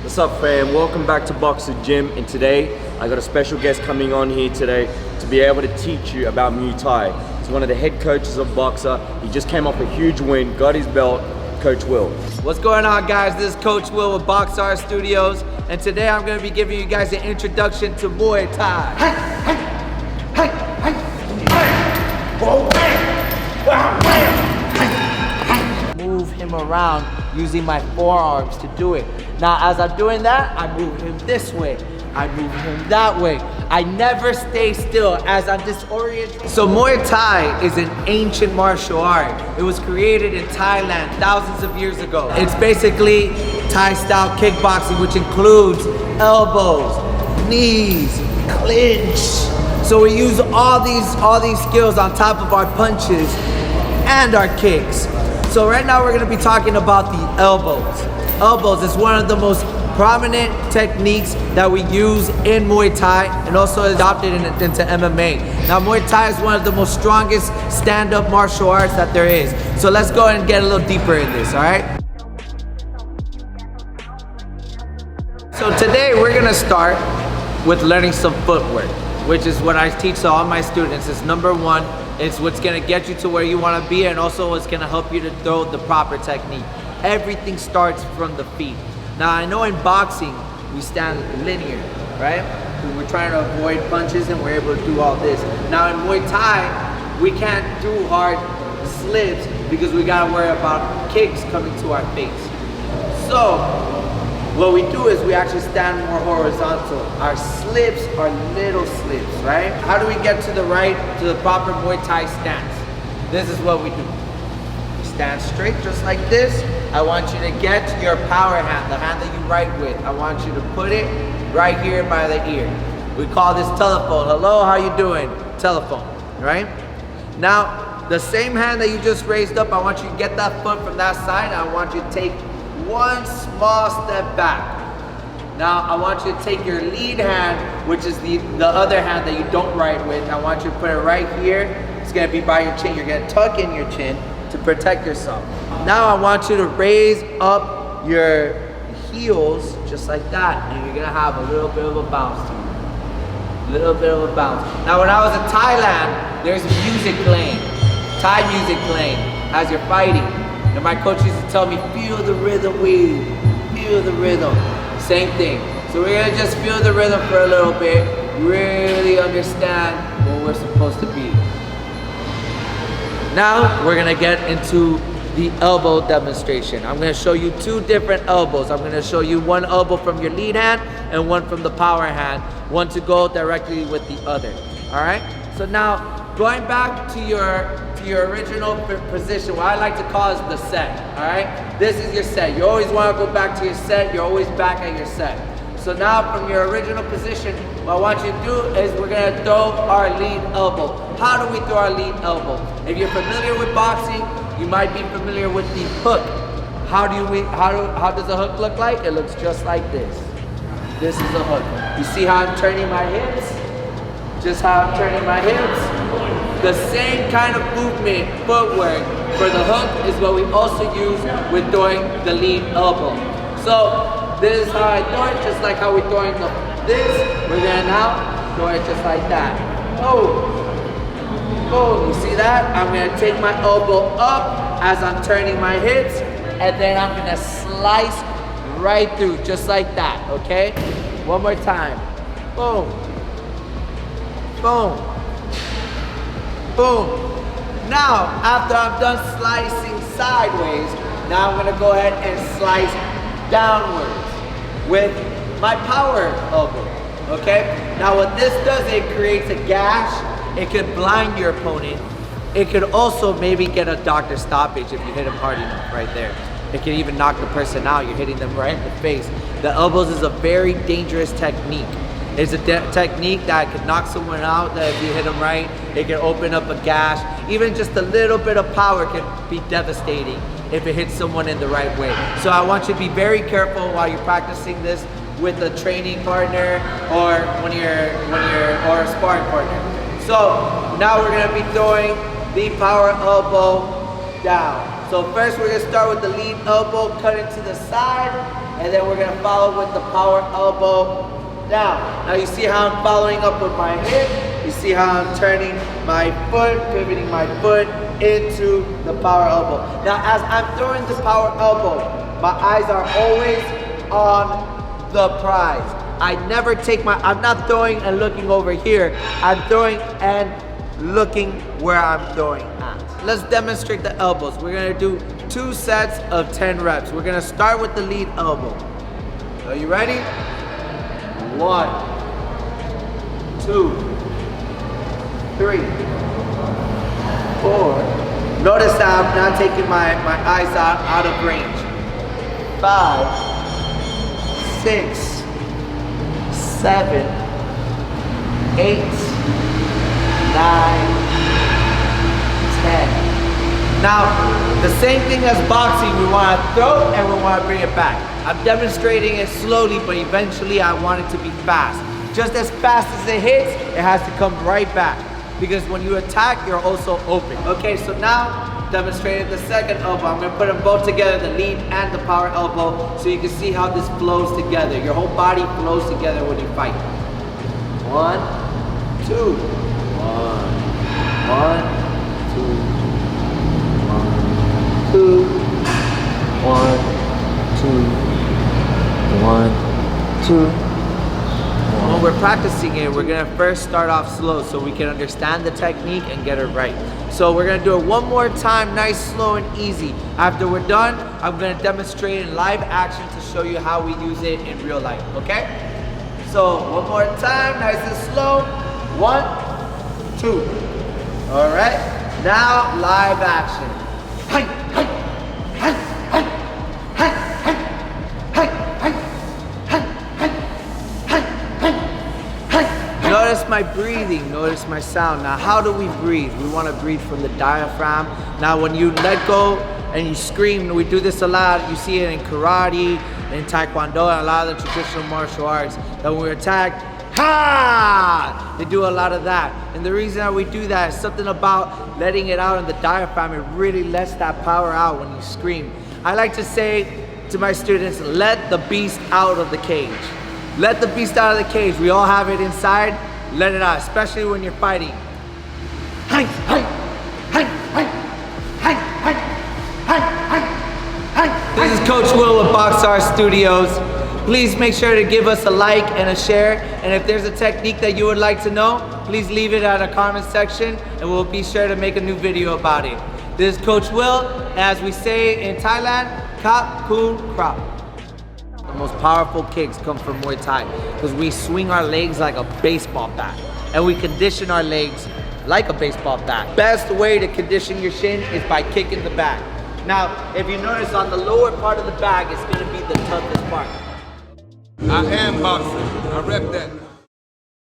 What's up, fam? Welcome back to BOXR Gym, and today I got a special guest coming on here today to be able to teach you about Muay Thai. He's one of the head coaches of BOXR. He just came off a huge win, got his belt. Coach Will. What's going on, guys? This is Coach Will with BOXR Studios, and today I'm going to be giving you guys an introduction to Muay Thai. Move him around using my forearms to do it. Now, as I'm doing that, I move him this way. I move him that way. I never stay still as I'm disoriented. So Muay Thai is an ancient martial art. It was created in Thailand thousands of years ago. It's basically Thai-style kickboxing, which includes elbows, knees, clinch. So we use all these skills on top of our punches and our kicks. So right now we're gonna be talking about the elbows. Elbows is one of the most prominent techniques that we use in Muay Thai and also adopted into MMA. Now, Muay Thai is one of the most strongest stand-up martial arts that there is. So let's go and get a little deeper in this, all right? So today we're gonna start with learning some footwork, which is what I teach to all my students. It's number one. It's what's gonna get you to where you wanna be, and also what's gonna help you to throw the proper technique. Everything starts from the feet. Now, I know in boxing, we stand linear, right? We're trying to avoid punches and we're able to do all this. Now in Muay Thai, we can't do hard slips because we gotta worry about kicks coming to our face. So, what we do is we actually stand more horizontal. Our slips are little slips, right? How do we get to the proper Muay Thai stance? This is what we do. Stand straight just like this. I want you to get your power hand, the hand that you write with. I want you to put it right here by the ear. We call this telephone. Hello, how you doing? Telephone, right? Now, the same hand that you just raised up, I want you to get that foot from that side. I want you to take one small step back. Now, I want you to take your lead hand, which is the other hand that you don't write with. I want you to put it right here. It's gonna be by your chin. You're gonna tuck in your chin to protect yourself. Now I want you to raise up your heels just like that, and you're gonna have a little bit of a bounce to you. A little bit of a bounce. Now when I was in Thailand, there's music playing, Thai music playing as you're fighting. And my coach used to tell me, feel the rhythm, Wee, feel the rhythm. Same thing. So we're gonna just feel the rhythm for a little bit, really understand what we're supposed to be. Now we're gonna get into the elbow demonstration. I'm gonna show you two different elbows. I'm gonna show you one elbow from your lead hand and one from the power hand, one to go directly with the other. All right? So now, going back to your original position, what I like to call is the set. All right? This is your set. You always wanna go back to your set. You're always back at your set. So now from your original position, what I want you to do is we're gonna throw our lead elbow. How do we throw our lead elbow? If you're familiar with boxing, you might be familiar with the hook. How does a hook look like? It looks just like this. This is a hook. You see how I'm turning my hips? Just how I'm turning my hips? The same kind of movement, footwork for the hook is what we also use with throwing the lead elbow. So this is how I throw it, just like how we're throwing this. We're gonna now throw it just like that. Oh. Oh, you see that? I'm gonna take my elbow up as I'm turning my hips, and then I'm gonna slice right through, just like that, okay? One more time. Boom. Boom. Boom. Now, after I'm done slicing sideways, now I'm gonna go ahead and slice downwards with my power elbow, okay? Now what this does, it creates a gash. It could blind your opponent. It could also maybe get a doctor's stoppage if you hit him hard enough right there. It can even knock the person out. You're hitting them right in the face. The elbows is a very dangerous technique. It's a technique that could knock someone out, that if you hit them right, it can open up a gash. Even just a little bit of power can be devastating if it hits someone in the right way. So I want you to be very careful while you're practicing this with a training partner or or a sparring partner. So now we're gonna be throwing the power elbow down. So first we're gonna start with the lead elbow, cut it to the side, and then we're gonna follow with the power elbow down. Now you see how I'm following up with my hip, you see how I'm turning my foot, pivoting my foot into the power elbow. Now as I'm throwing the power elbow, my eyes are always on the prize. I never take I'm not throwing and looking over here, I'm throwing and looking where I'm throwing at. Let's demonstrate the elbows. We're gonna do 2 sets of 10 reps. We're gonna start with the lead elbow. Are you ready? 1, 2, 3, 4. Notice that I'm not taking my eyes out of range. 5, 6, 7, 8, 9, 10. Now, the same thing as boxing, we want to throw and we want to bring it back. I'm demonstrating it slowly, but eventually I want it to be fast. Just as fast as it hits, it has to come right back. Because when you attack, you're also open. Okay, so now, demonstrating the second elbow. I'm gonna put them both together, the lead and the power elbow, so you can see how this flows together. Your whole body flows together when you fight. 1, 2, 1, 1, 2, 1, 2, 1, 2. When we're practicing it, we're gonna first start off slow so we can understand the technique and get it right. So we're gonna do it one more time, nice, slow, and easy. After we're done, I'm gonna demonstrate in live action to show you how we use it in real life, okay? So one more time, nice and slow. 1, 2. All right, now live action. Notice my breathing, notice my sound. Now how do we breathe? We want to breathe from the diaphragm. Now when you let go and you scream, we do this a lot. You see it in karate, in taekwondo, and a lot of the traditional martial arts. That when we attack, ha! They do a lot of that. And the reason that we do that is something about letting it out in the diaphragm. It really lets that power out when you scream. I like to say to my students, let the beast out of the cage. Let the beast out of the cage. We all have it inside. Let it out, especially when you're fighting. This is Coach Will with BOXR Studios. Please make sure to give us a like and a share. And if there's a technique that you would like to know, please leave it in a comment section and we'll be sure to make a new video about it. This is Coach Will. As we say in Thailand, Kap Kun Krap. The most powerful kicks come from Muay Thai because we swing our legs like a baseball bat and we condition our legs like a baseball bat. Best way to condition your shin is by kicking the bag. Now, if you notice on the lower part of the bag, it's going to be the toughest part. I am boxing. I rep that.